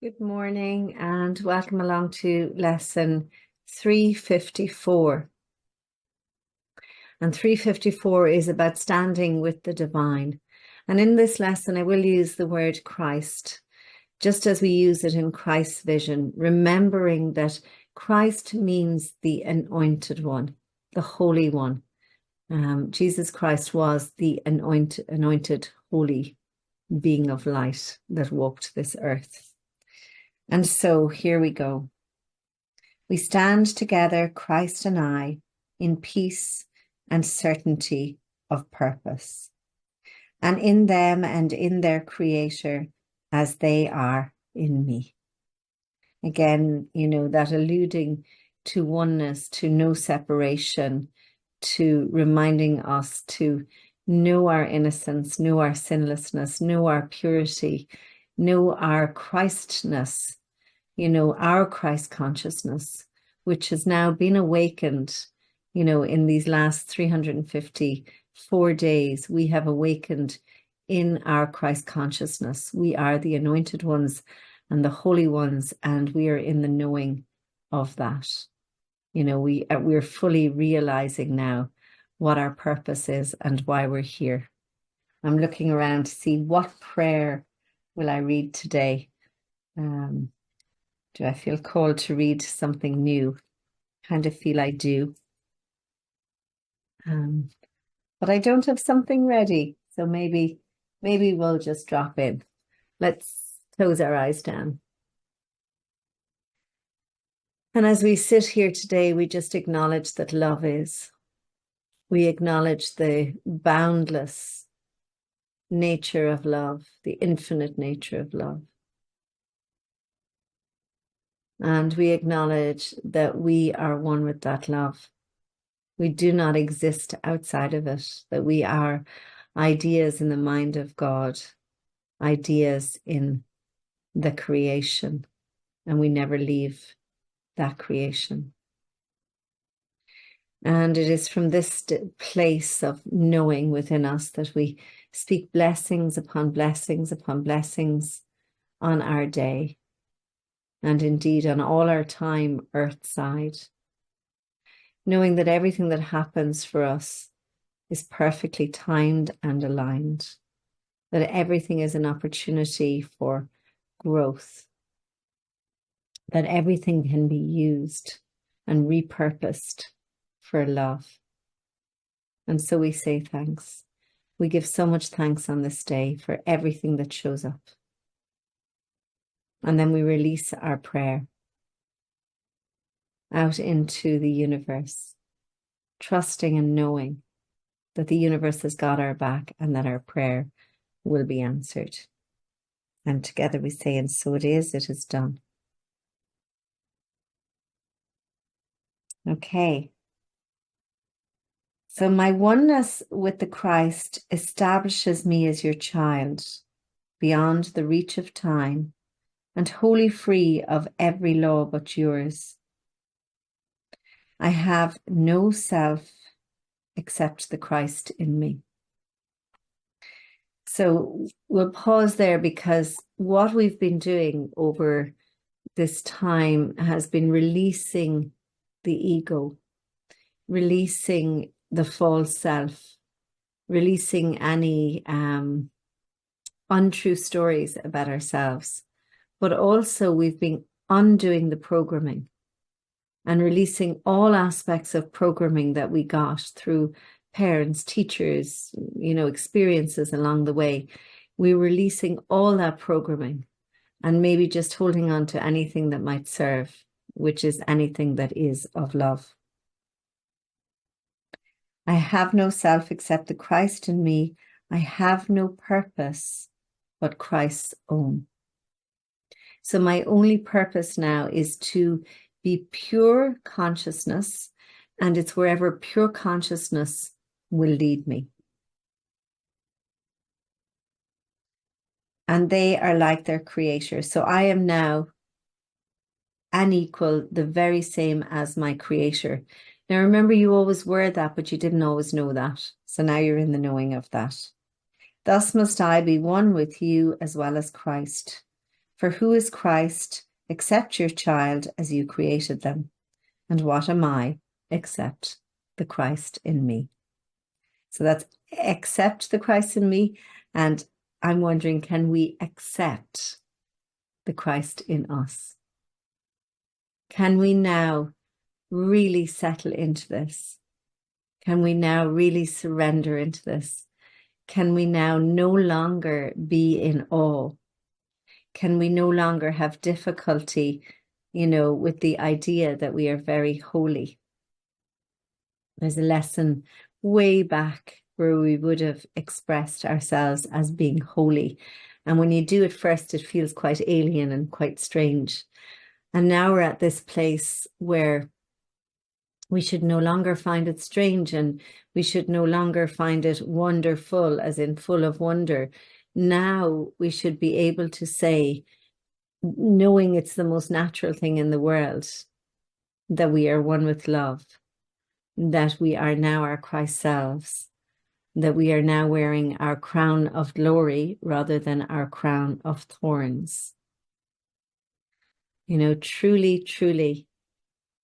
Good morning and welcome along to lesson 354. And 354 is about standing with the divine. And in this lesson, I will use the word Christ, just as we use it in Christ's vision, remembering that Christ means the anointed one, the Holy One. Jesus Christ was the anointed, holy being of light that walked this earth. And so here we go. We stand together, Christ and I, in peace and certainty of purpose, and in them and in their Creator as they are in me. Again, that alluding to oneness, to no separation, to reminding us to know our innocence, know our sinlessness, know our purity, know our Christness, our Christ consciousness, which has now been awakened, in these last 354 days. We have awakened in our Christ consciousness. We are the anointed ones and the holy ones, and we are in the knowing of that. We're fully realizing now what our purpose is and why we're here. I'm looking around to see what prayer will I read today. Do I feel called to read something new? Kind of feel I do. But I don't have something ready. So maybe we'll just drop in. Let's close our eyes down. And as we sit here today, we just acknowledge that love is. We acknowledge the boundless nature of love, the infinite nature of love. And we acknowledge that we are one with that love. We do not exist outside of it, that we are ideas in the mind of God, ideas in the creation, and we never leave that creation. And it is from this place of knowing within us that we speak blessings upon blessings upon blessings on our day, and indeed on all our time earthside, knowing that everything that happens for us is perfectly timed and aligned, that everything is an opportunity for growth, that everything can be used and repurposed for love. And so we say thanks. We give so much thanks on this day for everything that shows up. And then we release our prayer out into the universe, trusting and knowing that the universe has got our back and that our prayer will be answered. And together we say, and so it is done. Okay. So my oneness with the Christ establishes me as your child, beyond the reach of time, and wholly free of every law but yours. I have no self except the Christ in me. So we'll pause there, because what we've been doing over this time has been releasing the ego, releasing the false self, releasing any untrue stories about ourselves. But also we've been undoing the programming and releasing all aspects of programming that we got through parents, teachers, experiences along the way. We're releasing all that programming and maybe just holding on to anything that might serve, which is anything that is of love. I have no self except the Christ in me. I have no purpose but Christ's own. So my only purpose now is to be pure consciousness, and it's wherever pure consciousness will lead me. And they are like their creator. So I am now an equal, the very same as my creator. Now remember, you always were that, but you didn't always know that. So now you're in the knowing of that. Thus must I be one with you as well as Christ. For who is Christ except your child as you created them? And what am I except the Christ in me? So that's accept the Christ in me. And I'm wondering, can we accept the Christ in us? Can we now really settle into this? Can we now really surrender into this? Can we now no longer be in awe? Can we no longer have difficulty, with the idea that we are very holy? There's a lesson way back where we would have expressed ourselves as being holy. And when you do it first, it feels quite alien and quite strange. And now we're at this place where we should no longer find it strange, and we should no longer find it wonderful, as in full of wonder. Now we should be able to say, knowing it's the most natural thing in the world, that we are one with love, that we are now our Christ selves, that we are now wearing our crown of glory rather than our crown of thorns. Truly, truly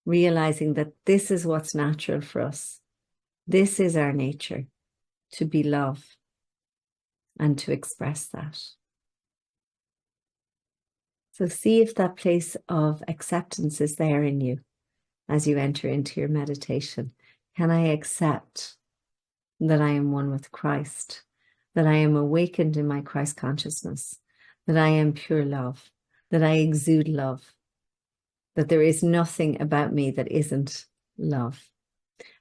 realizing that this is what's natural for us. This is our nature, to be love and to express that. So see if that place of acceptance is there in you as you enter into your meditation. Can I accept that I am one with Christ, that I am awakened in my Christ consciousness, that I am pure love, that I exude love, that there is nothing about me that isn't love.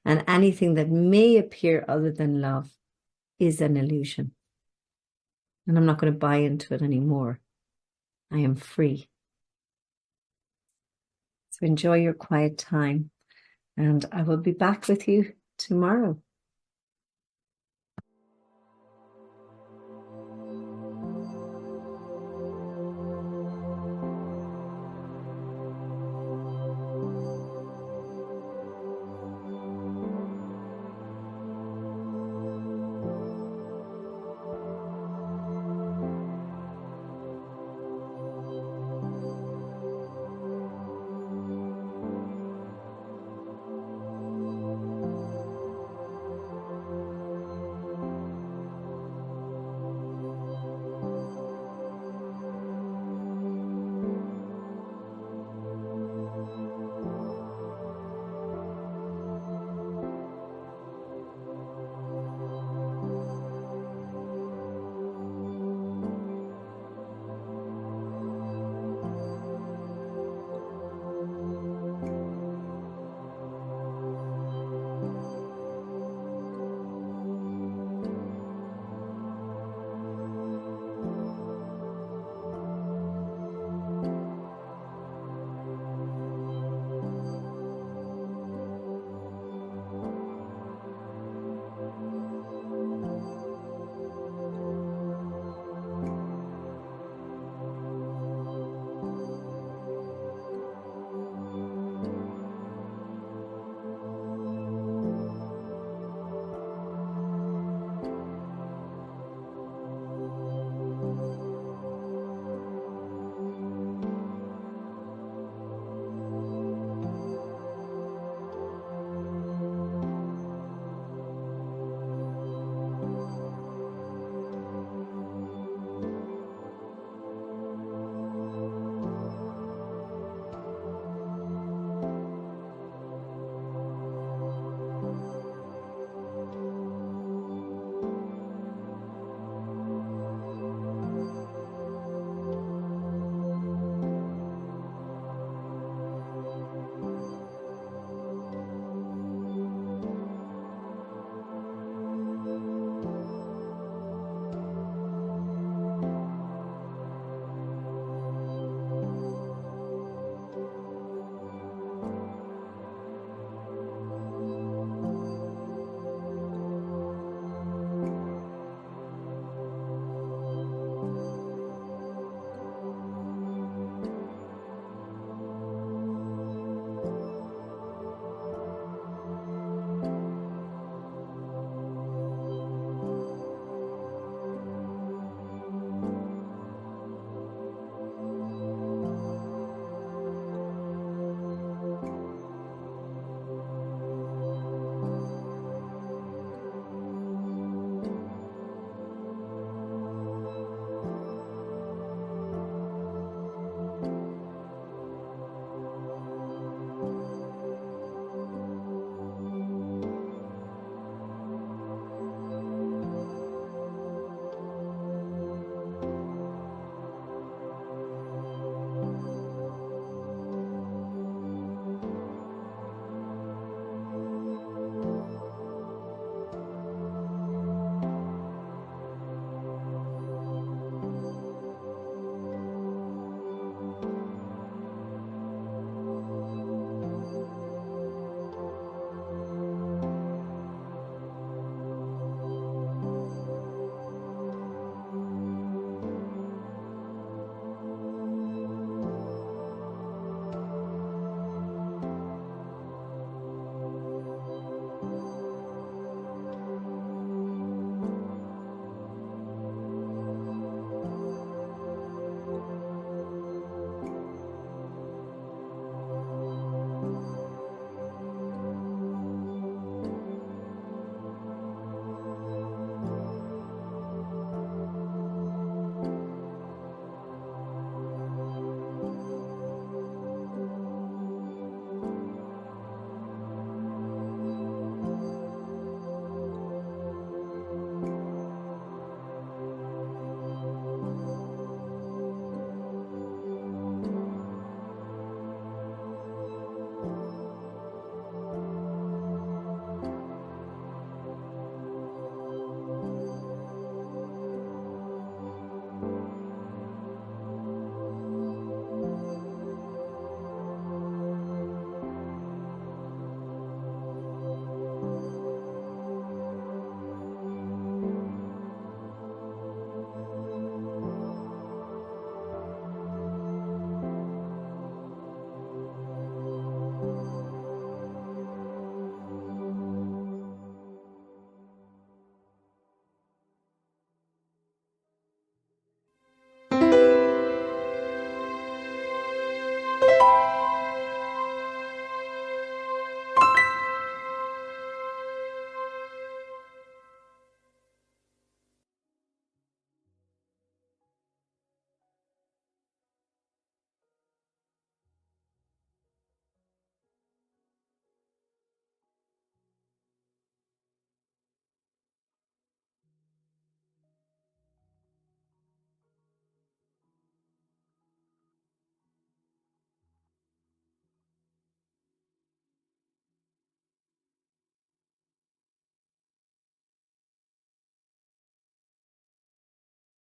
And anything that may appear other than love is an illusion. And I'm not going to buy into it anymore. I am free. So enjoy your quiet time, and I will be back with you tomorrow.